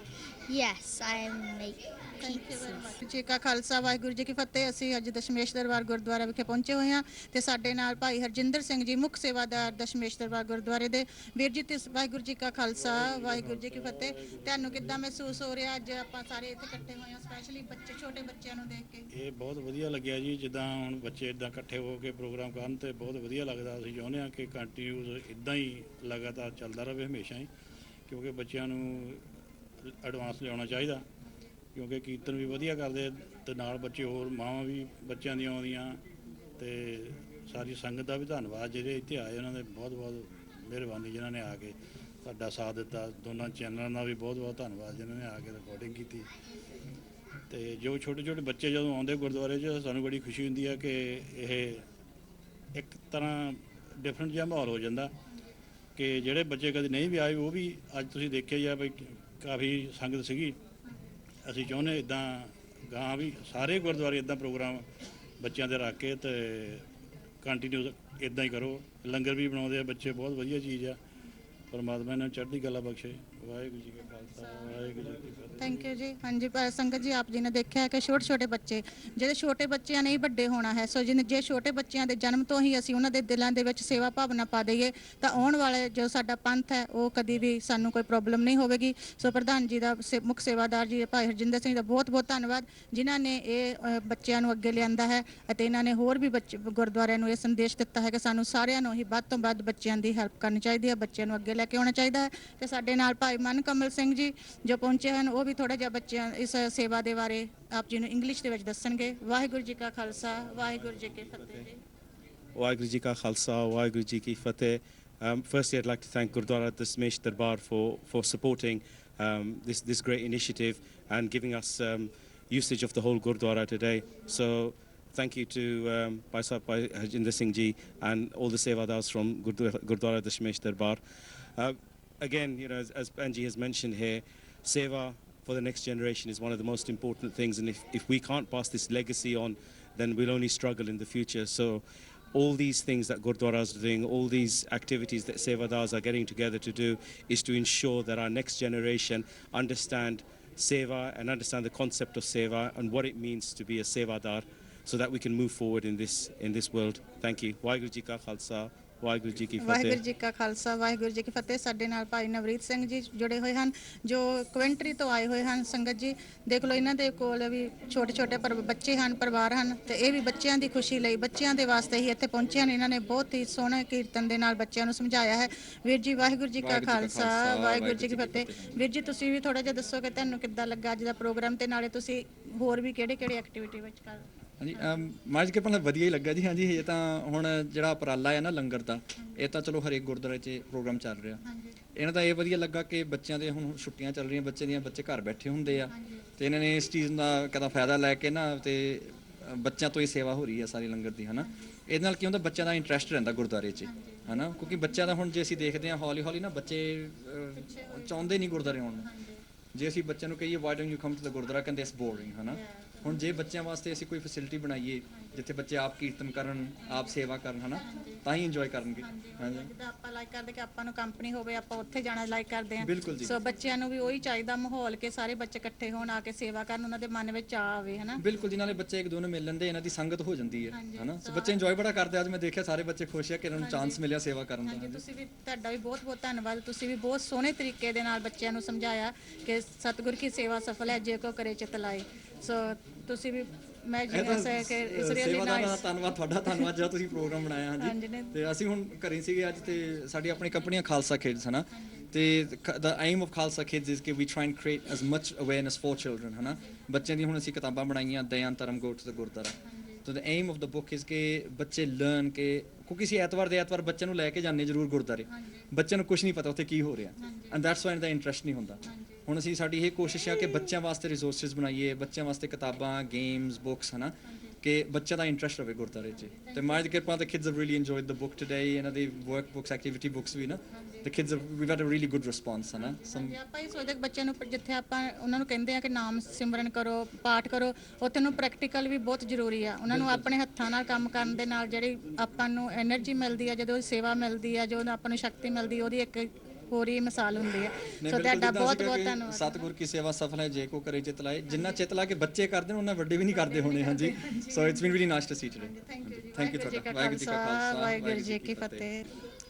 Yes, I make Thank you pizzas. very much. ਜੀ ਕਾ ਖਾਲਸਾ ਵਾਹਿਗੁਰੂ ਜੀ ਕੀ ਫਤਿਹ ਅਸੀਂ ਅੱਜ ਦਸ਼ਮੇਸ਼ ਦਰਬਾਰ ਗੁਰਦੁਆਰਾ ਵਿਖੇ ਪਹੁੰਚੇ ਹੋਏ ਹਾਂ ਤੇ ਸਾਡੇ ਨਾਲ ਭਾਈ ਹਰਜਿੰਦਰ ਸਿੰਘ ਜੀ ਮੁੱਖ ਸੇਵਾਦਾਰ ਦਸ਼ਮੇਸ਼ ਦਰਬਾਰ ਗੁਰਦੁਆਰੇ ਦੇ ਵੀਰ ਜੀ ਤੇ ਵਾਹਿਗੁਰੂ ਜੀ ਕਾ ਖਾਲਸਾ ਵਾਹਿਗੁਰੂ ਜੀ ਕੀ ਫਤਿਹ ਤੁਹਾਨੂੰ ਕਿੱਦਾਂ ਮਹਿਸੂਸ ਹੋ ਰਿਹਾ ਅੱਜ ਆਪਾਂ ਸਾਰੇ ਇੱਥੇ ਇਕੱਠੇ ਹੋਏ ਹਾਂ ਸਪੈਸ਼ਲੀ ਬੱਚੇ ਛੋਟੇ ਬੱਚਿਆਂ ਨੂੰ ਦੇਖ ਕੇ ਇਹ ਬਹੁਤ ਵਧੀਆ ਲੱਗਿਆ ਜੀ ਜਿੱਦਾਂ ਹੁਣ ਬੱਚੇ ਇਦਾਂ ਇਕੱਠੇ ਹੋ ਕੇ ਪ੍ਰੋਗਰਾਮ ਕਰਨ ਤੇ ਬਹੁਤ ਵਧੀਆ ਲੱਗਦਾ ਅਸੀਂ ਚਾਹੁੰਦੇ ਹਾਂ ਕਿ ਕੰਟੀਨਿਊਸ ਇਦਾਂ ਹੀ ਲਗਾਤਾਰ ਚੱਲਦਾ ਰਹੇ ਹਮੇਸ਼ਾ ਹੀ ਕਿਉਂਕਿ ਬੱਚਿਆਂ ਨੂੰ ਐਡਵਾਂਸ ਲਿਆਉਣਾ ਚਾਹੀਦਾ, ਕਿਉਂਕਿ ਕੀਰਤਨ ਵੀ ਵਧੀਆ ਕਰਦੇ ਤੇ ਨਾਲ ਬੱਚੇ ਹੋਰ ਮਾਵਾਂ ਵੀ ਬੱਚਿਆਂ ਦੀਆਂ ਆਉਂਦੀਆਂ, ਤੇ ਸਾਰੀ ਸੰਗਤ ਦਾ ਵੀ ਧੰਨਵਾਦ ਜਿਹੜੇ ਇੱਥੇ ਆਏ, ਉਹਨਾਂ ਦੇ ਬਹੁਤ ਬਹੁਤ ਮਿਹਰਬਾਨੀ ਜਿਨ੍ਹਾਂ ਨੇ ਆ ਕੇ ਸਾਡਾ ਸਾਥ ਦਿੱਤਾ। ਦੋਨਾਂ ਚੈਨਲਾਂ ਦਾ ਵੀ ਬਹੁਤ ਬਹੁਤ ਧੰਨਵਾਦ ਜਿਨ੍ਹਾਂ ਨੇ ਆ ਕੇ ਰਿਕਾਰਡਿੰਗ ਕੀਤੀ। ਤੇ ਜੋ ਛੋਟੇ ਛੋਟੇ ਬੱਚੇ ਜਦੋਂ ਆਉਂਦੇ ਗੁਰਦੁਆਰੇ 'ਚ ਸਾਨੂੰ ਬੜੀ ਖੁਸ਼ੀ ਹੁੰਦੀ ਹੈ ਕਿ ਇਹ ਇੱਕ ਤਰ੍ਹਾਂ ਡਿਫਰੈਂਟ ਜਿਹਾ ਮਾਹੌਲ ਹੋ ਜਾਂਦਾ, ਕਿ ਜਿਹੜੇ ਬੱਚੇ ਕਦੇ ਨਹੀਂ ਵੀ ਆਏ ਉਹ ਵੀ ਅੱਜ ਤੁਸੀਂ ਦੇਖਿਆ ਹੀ ਆ ਬਈ ਕਾਫੀ ਸੰਗਤ ਸੀਗੀ। ਅਸੀਂ ਚਾਹੁੰਦੇ ਇੱਦਾਂ ਗਾਂ ਵੀ ਸਾਰੇ ਗੁਰਦੁਆਰੇ ਇੱਦਾਂ ਪ੍ਰੋਗਰਾਮ ਬੱਚਿਆਂ ਦੇ ਰੱਖ ਕੇ ਤੇ ਕੰਟੀਨਿਊ ਇੱਦਾਂ ਹੀ ਕਰੋ। ਲੰਗਰ ਵੀ ਬਣਾਉਂਦੇ ਆ ਬੱਚੇ, ਬਹੁਤ ਵਧੀਆ ਚੀਜ਼ ਆ। ਪਰਮਾਤਮਾ ਇਹਨਾਂ ਨੂੰ ਚੜ੍ਹਦੀ ਕਲਾ ਬਖਸ਼ੇ। ਵਾਹਿਗੁਰੂ ਜੀ ਕਾ ਖਾਲਸਾ, ਵਾਹਿਗੁਰੂ ਜੀ ਕੀ ਫਤਿਹ। ਥੈਂਕ ਯੂ ਜੀ। ਹਾਂਜੀ ਸੰਗਤ ਜੀ, ਆਪ ਜੀ ਨੇ ਦੇਖਿਆ ਕਿ ਛੋਟੇ ਛੋਟੇ ਬੱਚੇ, ਜਿਹੜੇ ਛੋਟੇ ਬੱਚਿਆਂ ਨੇ ਹੀ ਵੱਡੇ ਹੋਣਾ ਹੈ, ਸੋ ਜੇ ਛੋਟੇ ਬੱਚਿਆਂ ਦੇ ਜਨਮ ਤੋਂ ਹੀ ਅਸੀਂ ਉਹਨਾਂ ਦੇ ਦਿਲਾਂ ਦੇ ਵਿੱਚ ਸੇਵਾ ਭਾਵਨਾ ਪਾ ਦਈਏ ਤਾਂ ਆਉਣ ਵਾਲੇ ਜੋ ਸਾਡਾ ਪੰਥ ਹੈ ਉਹ ਕਦੀ ਵੀ ਸਾਨੂੰ ਕੋਈ ਪ੍ਰੋਬਲਮ ਨਹੀਂ ਹੋਵੇਗੀ। ਸੋ ਪ੍ਰਧਾਨ ਜੀ ਦਾ, ਮੁੱਖ ਸੇਵਾਦਾਰ ਜੀ ਭਾਈ ਹਰਜਿੰਦਰ ਸਿੰਘ ਦਾ ਬਹੁਤ ਬਹੁਤ ਧੰਨਵਾਦ, ਜਿਨ੍ਹਾਂ ਨੇ ਇਹ ਬੱਚਿਆਂ ਨੂੰ ਅੱਗੇ ਲਿਆਂਦਾ ਹੈ ਅਤੇ ਇਹਨਾਂ ਨੇ ਹੋਰ ਵੀ ਬੱਚੇ ਗੁਰਦੁਆਰਿਆਂ ਨੂੰ ਇਹ ਸੰਦੇਸ਼ ਦਿੱਤਾ ਹੈ ਕਿ ਸਾਨੂੰ ਸਾਰਿਆਂ ਨੂੰ ਹੀ ਵੱਧ ਤੋਂ ਵੱਧ ਬੱਚਿਆਂ ਦੀ ਹੈਲਪ ਕਰਨੀ ਚਾਹੀਦੀ ਹੈ, ਬੱਚਿਆਂ ਨੂੰ ਅੱਗੇ ਲੈ ਕੇ ਆਉਣਾ ਚਾਹੀਦਾ ਹੈ। ਤੇ ਸਾਡੇ ਨਾਲ ਭਾਈ ਮਨ ਕਮਲ ਸਿੰਘ ਜੀ ਜੋ ਪਹੁੰਚੇ ਹਨ, ਉਹ ਵੀ ਥੋੜਾ ਜਿਹਾ ਬੱਚਿਆਂ ਇਸ ਸੇਵਾ ਦੇ ਬਾਰੇ ਆਪ ਜੀ ਨੂੰ ਇੰਗਲਿਸ਼ ਦੇ ਵਿੱਚ ਦੱਸਣਗੇ। ਵਾਹਿਗੁਰੂ ਜੀ ਕਾ ਖਾਲਸਾ, ਵਾਹਿਗੁਰੂ ਜੀ ਕੀ ਫਤਿਹ ਜੀ। Waheguru Ji Ka Khalsa, Waheguru Ji Ki Fateh. Firstly, I'd like to thank Gurdwara Dasmesh Darbar for supporting this great initiative and giving us usage of the whole Gurdwara today. So thank you to Bhai Harjinder Singh Ji and all the Sevadars from Gurdwara Dasmesh Darbar. Again, you know, as Banji has mentioned here, SEVA for the next generation is one of the most important things, and if we can't pass this legacy on, then we'll only struggle in the future. So all these things that Gurdwaras are doing, all these activities that Sevadars are getting together to do, is to ensure that our next generation understand SEVA and understand the concept of SEVA and what it means to be a Sevadar, so that we can move forward in this world. Thank you. Waheguru Ji Ka Khalsa, Waheguru ji ਕੀ ਫਤਿਹ। ਵਾਹਿਗੁਰੂ ਜੀ ਕਾ ਖਾਲਸਾ, ਵਾਹਿਗੁਰੂ ਜੀ ਕੀ ਫਤਿਹ। ਸਾਡੇ ਨਾਲ ਭਾਈ ਨਵਰੀਤ ਸਿੰਘ ਜੀ ਜੁੜੇ ਹੋਏ ਹਨ, ਜੋ Coventry ਤੋਂ ਆਏ ਹੋਏ ਹਨ। ਸੰਗਤ ਜੀ ਦੇਖ ਲਓ, ਇਹਨਾਂ ਦੇ ਕੋਲ ਵੀ ਛੋਟੇ ਛੋਟੇ ਬੱਚੇ ਹਨ, ਪਰਿਵਾਰ ਹਨ, ਤੇ ਇਹ ਵੀ ਬੱਚਿਆਂ ਦੀ ਖੁਸ਼ੀ ਲਈ, ਬੱਚਿਆਂ ਦੇ ਵਾਸਤੇ ਹੀ ਇੱਥੇ ਪਹੁੰਚੇ ਹਨ। ਇਹਨਾਂ ਨੇ ਬਹੁਤ ਹੀ ਸੋਹਣੇ ਕੀਰਤਨ ਦੇ ਨਾਲ ਬੱਚਿਆਂ ਨੂੰ ਸਮਝਾਇਆ ਹੈ। ਵੀਰ ਜੀ ਵਾਹਿਗੁਰੂ ਜੀ ਕਾ ਖਾਲਸਾ, ਵਾਹਿਗੁਰੂ ਜੀ ਕੀ ਫਤਿਹ। ਵੀਰ ਜੀ ਤੁਸੀਂ ਵੀ ਥੋੜਾ ਜਿਹਾ ਦੱਸੋ ਕਿ ਤੁਹਾਨੂੰ ਕਿੱਦਾਂ ਲੱਗਾ ਅੱਜ ਦਾ ਪ੍ਰੋਗਰਾਮ, ਤੇ ਨਾਲੇ ਤੁਸੀਂ ਹੋਰ ਵੀ ਕਿਹੜੇ ਕਿਹੜੇ ਐਕਟੀਵਿਟੀ ਵਿੱਚ ਕਰ। ਹਾਂਜੀ, ਮਾਜ ਕੇ ਪਹਿਲਾਂ ਵਧੀਆ ਹੀ ਲੱਗਾ ਜੀ। ਹਾਂਜੀ, ਇਹ ਤਾਂ ਹੁਣ ਜਿਹੜਾ ਉਪਰਾਲਾ ਹੈ ਨਾ ਲੰਗਰ ਦਾ, ਇਹ ਤਾਂ ਚਲੋ ਹਰੇਕ ਗੁਰਦੁਆਰੇ 'ਚ ਪ੍ਰੋਗਰਾਮ ਚੱਲ ਰਿਹਾ। ਇਹਨਾਂ ਦਾ ਇਹ ਵਧੀਆ ਲੱਗਾ ਕਿ ਬੱਚਿਆਂ ਦੇ ਹੁਣ ਛੁੱਟੀਆਂ ਚੱਲ ਰਹੀਆਂ, ਬੱਚੇ ਘਰ ਬੈਠੇ ਹੁੰਦੇ ਆ, ਤੇ ਇਹਨਾਂ ਨੇ ਇਸ ਚੀਜ਼ ਦਾ ਕਦਾ ਫਾਇਦਾ ਲੈ ਕੇ ਨਾ, ਤੇ ਬੱਚਿਆਂ ਤੋਂ ਹੀ ਸੇਵਾ ਹੋ ਰਹੀ ਹੈ ਸਾਰੀ ਲੰਗਰ ਦੀ, ਹੈ ਨਾ। ਇਹਦੇ ਨਾਲ ਕੀ ਹੁੰਦਾ, ਬੱਚਿਆਂ ਦਾ ਇੰਟਰਸਟ ਰਹਿੰਦਾ ਗੁਰਦੁਆਰੇ 'ਚ, ਹੈ ਨਾ, ਕਿਉਂਕਿ ਬੱਚਿਆਂ ਦਾ ਹੁਣ ਜੇ ਅਸੀਂ ਦੇਖਦੇ ਹਾਂ ਹੌਲੀ ਹੌਲੀ ਨਾ ਬੱਚੇ ਚਾਹੁੰਦੇ ਨਹੀਂ ਗੁਰਦੁਆਰੇ ਆਉਣ ਨੂੰ। ਜੇ ਅਸੀਂ ਬੱਚਿਆਂ ਨੂੰ ਕਹੀਏ why don't you come to the gurdwara, ਕਹਿੰਦੇ ਇਟਸ ਬੋਰਿੰਗ, ਹੈ ਨਾ। ਹੁਣ ਜੇ ਬੱਚਿਆਂ ਵਾਸਤੇ ਅਸੀਂ ਕੋਈ ਫੈਸਿਲਿਟੀ ਬਣਾਈਏ ਜਿੱਥੇ ਬੱਚੇ ਆਪ ਕੀਰਤਨ ਕਰਨ, ਆਪ ਸੇਵਾ ਕਰਨ, ਹੈ ਨਾ, ਤਾਂ ਹੀ ਇੰਜੋਏ ਕਰਨਗੇ। ਹਾਂਜੀ, ਜਿੱਦਾਂ ਆਪਾਂ ਲਾਈਕ ਕਰਦੇ ਕਿ ਆਪਾਂ ਨੂੰ ਕੰਪਨੀ ਹੋਵੇ, ਆਪਾਂ ਉੱਥੇ ਜਾਣਾ ਲਾਈਕ ਕਰਦੇ ਹਾਂ। ਬਿਲਕੁਲ ਜੀ। ਸੋ ਬੱਚਿਆਂ ਨੂੰ ਵੀ ਉਹੀ ਚਾਹੀਦਾ ਮਾਹੌਲ, ਕਿ ਸਾਰੇ ਬੱਚੇ ਇਕੱਠੇ ਹੋਣ, ਆ ਕੇ ਸੇਵਾ ਕਰਨ, ਉਹਨਾਂ ਦੇ ਮਨ ਵਿੱਚ ਆ ਆਵੇ, ਹੈ ਨਾ। ਬਿਲਕੁਲ ਜੀ, ਨਾਲੇ ਬੱਚੇ ਇੱਕ ਦੂਜੇ ਨੂੰ ਮਿਲ ਲੈਂਦੇ, ਇਹਨਾਂ ਦੀ ਸੰਗਤ ਹੋ ਜਾਂਦੀ ਹੈ, ਹੈ ਨਾ। ਸੋ ਬੱਚੇ ਇੰਜੋਏ ਬੜਾ ਕਰਦੇ। ਅੱਜ ਮੈਂ ਦੇਖਿਆ ਸਾਰੇ ਬੱਚੇ ਖੁਸ਼ ਆ ਕਿ ਇਹਨਾਂ ਨੂੰ ਚਾਂਸ ਮਿਲਿਆ ਸੇਵਾ ਕਰਨ ਦਾ। ਤੁਸੀਂ ਵੀ, ਤੁਹਾਡਾ ਵੀ ਬਹੁਤ ਬਹੁਤ ਧੰਨਵਾਦ। ਤੁਸੀਂ ਵੀ ਬਹੁਤ ਸੋਹਣੇ ਤਰੀਕੇ ਦੇ ਨਾਲ ਬੱਚਿਆਂ ਨੂੰ ਸਮਝਾਇਆ ਕਿ ਸਤਿਗੁਰ ਕੀ ਸੇਵਾ ਸਫਲ ਹੈ ਜੇ ਕੋ ਕਰੇ ਚਿਤ ਲਾਏ। ਸੋ ਤੁਸੀਂ ਵੀ, ਮੈਂ ਜਿਵੇਂ ਕਿ ਇਸ ਰੀਅਲੀ ਨਾਈਸ। ਧੰਨਵਾਦ ਤੁਹਾਡਾ, ਧੰਨਵਾਦ ਜਿਹੜਾ ਤੁਸੀਂ ਪ੍ਰੋਗਰਾਮ ਬਣਾਇਆ। ਹਾਂਜੀ, ਤੇ ਅਸੀਂ ਹੁਣ ਘਰੇ ਸੀਗੇ ਅੱਜ, ਤੇ ਸਾਡੀ ਆਪਣੀ ਕੰਪਨੀ ਖਾਲਸਾ ਕਿਡਸ, ਹੈ ਨਾ, ਤੇ the aim of Khalsa kids is ਕਿ we try and create as much awareness for children, ਹੈ ਨਾ। ਬੱਚਿਆਂ ਦੀ ਹੁਣ ਅਸੀਂ ਕਿਤਾਬਾਂ ਬਣਾਈਆਂ, ਦਇਆ and ਧਰਮ go to the Gurdwara. So the aim of the book is ਕਿ ਬੱਚੇ learn ਕਿ, ਕਿਉਂਕਿ ਅਸੀਂ ਐਤਵਾਰ ਦੇ ਐਤਵਾਰ ਬੱਚਿਆਂ ਨੂੰ ਲੈ ਕੇ ਜਾਂਦੇ ਜ਼ਰੂਰ ਗੁਰਦੁਆਰੇ, ਬੱਚਿਆਂ ਨੂੰ ਕੁਝ ਨਹੀਂ ਪਤਾ ਉੱਥੇ ਕੀ ਹੋ ਰਿਹਾ, and that's why the interest ਨਹੀਂ ਹੁੰਦਾ। ਹੁਣ ਅਸੀਂ, ਸਾਡੀ ਇਹ ਕੋਸ਼ਿਸ਼ ਆ ਕਿ ਬੱਚਿਆਂ ਵਾਸਤੇ ਰਿਸੋਰਸਿਸ ਬਣਾਈਏ, ਬੱਚਿਆਂ ਵਾਸਤੇ ਕਿਤਾਬਾਂ, ਗੇਮਸ, ਬੁੱਕਸ, ਹੈ ਨਾ, ਕਿ ਬੱਚਿਆਂ ਦਾ ਇੰਟਰਸਟ ਹੋਵੇ ਗੁਰਦੁਆਰੇ 'ਚ। ਤੇ ਮਾਂ ਦੀ ਕਿਰਪਾ ਨਾਲ kids have really enjoyed the book today. ਇਹਨਾਂ ਦੀ ਵਰਕ ਬੁੱਕਸ, ਐਕਟੀਵਿਟੀ ਬੁੱਕਸ ਵੀ ਨਾ, the kids we've had a really good response, ਹੈ ਨਾ। ਆਪਾਂ ਇਹ ਸੋਚਦੇ ਕਿ ਬੱਚਿਆਂ ਨੂੰ ਜਿੱਥੇ ਆਪਾਂ ਉਹਨਾਂ ਨੂੰ ਕਹਿੰਦੇ ਆ ਕਿ ਨਾਮ ਸਿਮਰਨ ਕਰੋ, ਪਾਠ ਕਰੋ, ਉੱਥੇ ਨੂੰ ਪ੍ਰੈਕਟੀਕਲ ਵੀ ਬਹੁਤ ਜ਼ਰੂਰੀ ਆ। ਉਹਨਾਂ ਨੂੰ ਆਪਣੇ ਹੱਥਾਂ ਨਾਲ ਕੰਮ ਕਰਨ ਦੇ ਨਾਲ ਜਿਹੜੀ ਆਪਾਂ ਨੂੰ ਐਨਰਜੀ ਮਿਲਦੀ ਆ, ਜਦੋਂ ਸੇਵਾ ਮਿਲਦੀ ਆ, ਜੋ ਆਪਾਂ ਨੂੰ ਸ਼ਕਤੀ ਮਿਲਦੀ, ਉਹਦੀ ਇੱਕ ਹੋਰ ਹੀ ਮਿਸਾਲ ਹੁੰਦੀ ਹੈ। ਸੋ ਤੁਹਾਡਾ ਬਹੁਤ ਬਹੁਤ ਧੰਨਵਾਦ। ਸਤਿਗੁਰ ਕੀ ਸੇਵਾ ਸਫਲ ਹੈ ਜੇ ਕੋ ਕਰੇ ਚਿਤ ਲਾਏ। ਜਿੰਨਾ ਚਿਤ ਲਾ ਕੇ ਬੱਚੇ ਕਰਦੇ ਨੇ, ਉਹਨਾਂ ਵੱਡੇ ਵੀ ਨਹੀਂ ਕਰਦੇ ਹੋਣੇ। ਹਾਂਜੀ, so it's been really nice to see today. Thank you ਤੁਹਾਡਾ। ਵਾਹਿਗੁਰੂ ਜੀ ਕਾ ਖਾਲਸਾ, ਵਾਹਿਗੁਰੂ ਜੀ ਕੀ ਫਤਿਹ।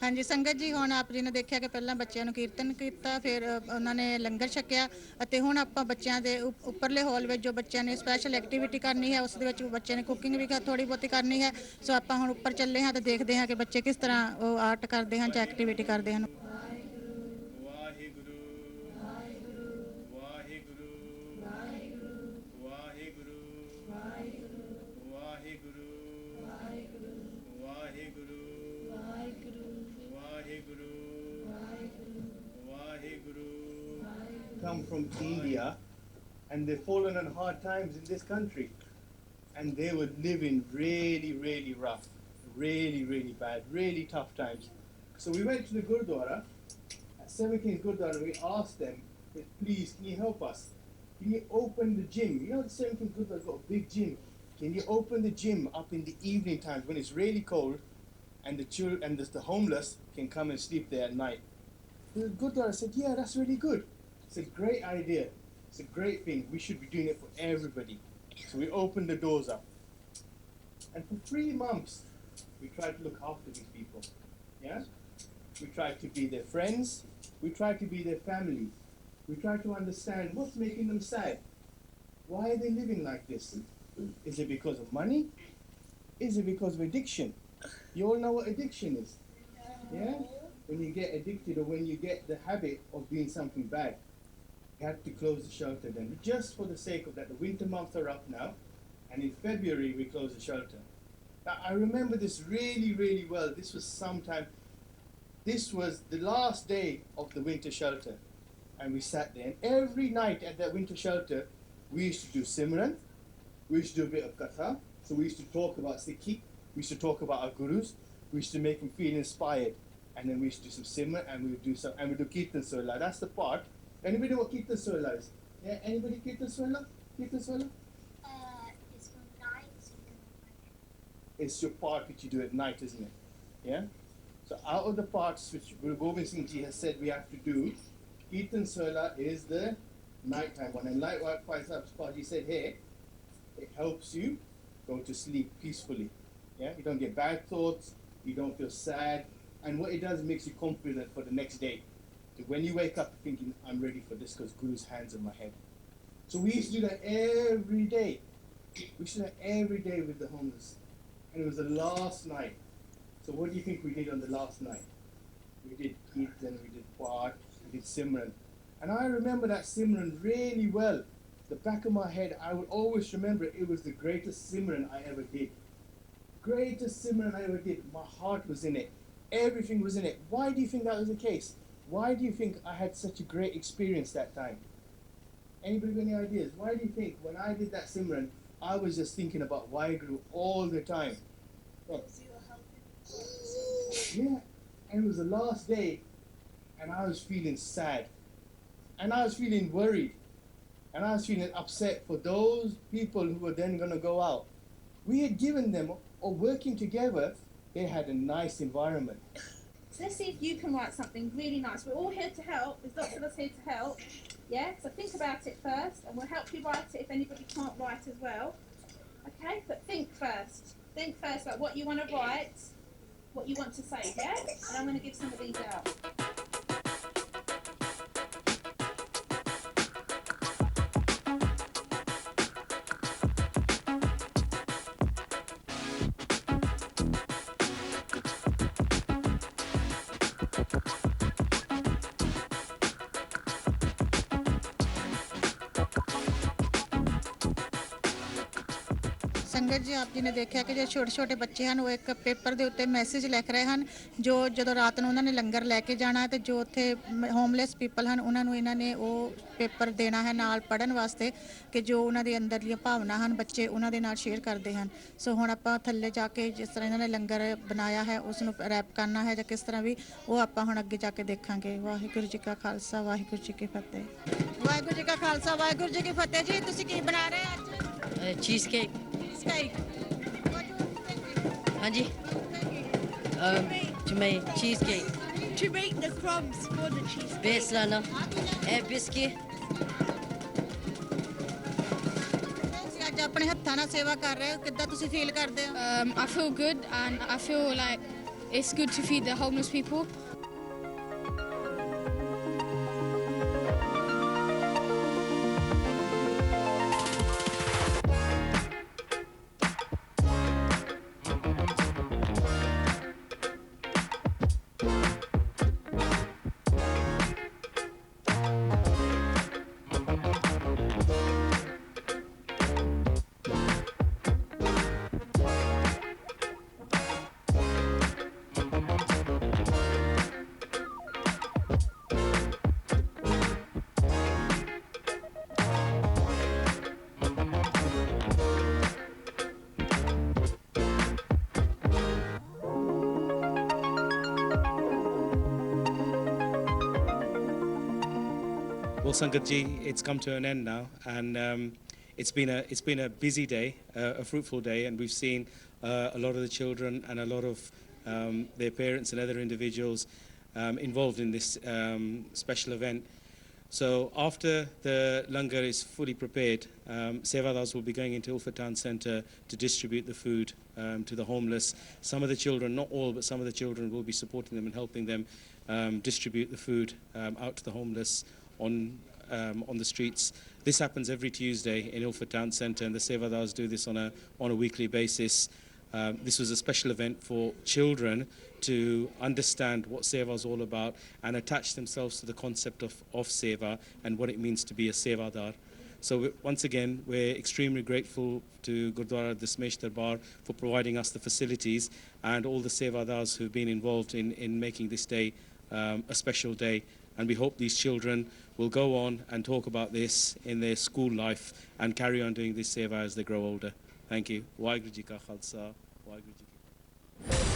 ਹਾਂਜੀ ਸੰਗਤ ਜੀ, ਹੁਣ ਆਪ ਜੀ ਨੇ ਦੇਖਿਆ ਕਿ ਪਹਿਲਾਂ ਬੱਚਿਆਂ ਨੂੰ ਕੀਰਤਨ ਕੀਤਾ, ਫਿਰ ਉਹਨਾਂ ਨੇ ਲੰਗਰ ਛਕਿਆ, ਅਤੇ ਹੁਣ ਆਪਾਂ ਬੱਚਿਆਂ ਦੇ ਉੱਪਰਲੇ ਹਾਲ ਵਿੱਚ ਜੋ ਬੱਚਿਆਂ ਨੇ ਸਪੈਸ਼ਲ ਐਕਟੀਵਿਟੀ ਕਰਨੀ ਹੈ, ਉਸ ਦੇ ਵਿੱਚ ਬੱਚਿਆਂ ਨੇ ਕੁਕਿੰਗ ਵੀ ਥੋੜੀ ਬਹੁਤੀ ਕਰਨੀ ਹੈ। ਸੋ ਆਪਾਂ ਹੁਣ ਉੱਪਰ ਚੱਲੇ ਹਾਂ ਤੇ ਦੇਖਦੇ ਹਾਂ ਕਿ ਬੱਚੇ ਕਿਸ ਤਰ੍ਹਾਂ ਉਹ ਆਰਟ ਕਰਦੇ ਹਨ ਜਾਂ ਐਕਟੀਵਿਟੀ ਕਰਦੇ ਹਨ। come from India and they've fallen on hard times in this country. And they were living really, really rough, really, really bad, really tough times. So we went to the Gurdwara, at 7 Kings Gurdwara, and we asked them, please, can you help us? Can you open the gym? You know, the 7 Kings Gurdwara's got a big gym. Can you open the gym up in the evening times when it's really cold and the children and the homeless can come and sleep there at night? The Gurdwara said, yeah, that's really good. It's a great idea. It's a great thing. We should be doing it for everybody. So we opened the doors up. And for 3 months, we tried to look after these people. Yeah? We tried to be their friends. We tried to be their family. We tried to understand what's making them sad. Why are they living like this? Is it because of money? Is it because of addiction? You all know what addiction is. Yeah? When you get addicted or when you get the habit of doing something bad. We had to close the shelter then, just for the sake of that. The winter months are up now, and in February we close the shelter. Now I remember this really, really well. This was the last day of the winter shelter, and we sat there. And every night at that winter shelter, we used to do Simran, we used to do a bit of Katha. So we used to talk about Sikhi, we used to talk about our gurus, we used to make them feel inspired, and then we used to do some Simran, and we would do Kirtan Sola. That's the part. Anybody know what Kirtan Sola is? Yeah, anybody Kirtan Sola? Kirtan Sola? It's from night. It's your part which you do at night, isn't it? Yeah? So out of the parts which Guru Gobind Singh Ji has said we have to do, Kirtan Sola is the nighttime one. And like what Paji said here, it helps you go to sleep peacefully. Yeah? You don't get bad thoughts, you don't feel sad, and what it does, it makes you confident for the next day. So when you wake up thinking, I'm ready for this because Guru's hands on my head. So we used to do that every day. We used to do that every day with the homeless. And it was the last night. So what do you think we did on the last night? We did Kirtan, we did Path, we did Simran. And I remember that Simran really well. The back of my head, I would always remember it was the greatest Simran I ever did. Greatest Simran I ever did. My heart was in it. Everything was in it. Why do you think that was the case? Why do you think I had such a great experience that time? Anybody got any ideas? Why do you think when I did that Simran, I was just thinking about Waheguru all the time? Yeah, and it was the last day, and I was feeling sad, and I was feeling worried, and I was feeling upset for those people who were then going to go out. We had given them, or working together, they had a nice environment. So let's see if you can write something really nice. We're all here to help. There's lots of us here to help. Yeah, so think about it first, and we'll help you write it if anybody can't write as well. Okay, but think first. Think first about what you want to write, what you want to say, yeah? And I'm going to give some of these out. ਸੰਗਤ ਜੀ ਆਪ ਜੀ ਨੇ ਦੇਖਿਆ ਕਿ ਜੋ ਛੋਟੇ ਛੋਟੇ ਬੱਚੇ ਹਨ ਉਹ ਇੱਕ ਪੇਪਰ ਦੇ ਉੱਤੇ ਮੈਸੇਜ ਲਿਖ ਰਹੇ ਹਨ ਜੋ ਜਦੋਂ ਰਾਤ ਨੂੰ ਉਹਨਾਂ ਨੇ ਲੰਗਰ ਲੈ ਕੇ ਜਾਣਾ ਤੇ ਜੋ ਉੱਥੇ ਹੋਮਲੈਸ ਪੀਪਲ ਹਨ ਉਹਨਾਂ ਨੂੰ ਇਹਨਾਂ ਨੇ ਉਹ ਪੇਪਰ ਦੇਣਾ ਹੈ ਨਾਲ ਪੜ੍ਹਨ ਵਾਸਤੇ ਕਿ ਜੋ ਉਹਨਾਂ ਦੇ ਅੰਦਰਲੀਆਂ ਭਾਵਨਾ ਹਨ ਬੱਚੇ ਉਹਨਾਂ ਦੇ ਨਾਲ ਸ਼ੇਅਰ ਕਰਦੇ ਹਨ ਸੋ ਹੁਣ ਆਪਾਂ ਥੱਲੇ ਜਾ ਕੇ ਜਿਸ ਤਰ੍ਹਾਂ ਇਹਨਾਂ ਨੇ ਲੰਗਰ ਬਣਾਇਆ ਹੈ ਉਸ ਨੂੰ ਰੈਪ ਕਰਨਾ ਹੈ ਜਾਂ ਕਿਸ ਤਰ੍ਹਾਂ ਵੀ ਉਹ ਆਪਾਂ ਹੁਣ ਅੱਗੇ ਜਾ ਕੇ ਦੇਖਾਂਗੇ ਵਾਹਿਗੁਰੂ ਜੀ ਕਾ ਖਾਲਸਾ ਵਾਹਿਗੁਰੂ ਜੀ ਕੀ ਫਤਿਹ ਵਾਹਿਗੁਰੂ ਜੀ ਕਾ ਖਾਲਸਾ ਵਾਹਿਗੁਰੂ ਜੀ ਕੀ ਫਤਿਹ ਜੀ ਤੁਸੀਂ ਕੀ ਬਣਾ ਰਹੇ ਅੱਜ ਚੀਜ਼ cake Anji, to make cheesecake. To make the crumbs for the cheesecake. Base lana, biscuit. ਅੱਜ ਆਪਣੇ ਹੱਥਾਂ ਨਾਲ ਸੇਵਾ ਕਰ ਰਹੇ ਹੋ ਕਿੱਦਾਂ ਤੁਸੀਂ ਫੀਲ ਕਰਦੇ ਹੋ I feel good and I feel like it's good to feed the homeless people. Well, Sangat ji, it's come to an end now, and it's been a busy day, a fruitful day, and we've seen a lot of the children and a lot of their parents and other individuals involved in this special event. So after the langar is fully prepared, Sevadars will be going into Ulfa Town Centre to distribute the food to the homeless. Some of the children, not all, but some of the children will be supporting them and helping them distribute the food out to the homeless on the streets. This happens every Tuesday in Ulfa Town Centre, and the Sevadars do this on a weekly basis. This was a special event for children to understand what SEVA is all about and attach themselves to the concept of SEVA and what it means to be a Sevadar. So once again, we're extremely grateful to Gurdwara Dasmesh Darbar for providing us the facilities and all the Sevadars who've been involved in making this day a special day. And we hope these children will go on and talk about this in their school life and carry on doing this Seva as they grow older. Thank you. Waheguru Ji Ka Khalsa, Waheguru Ji Ki Fateh.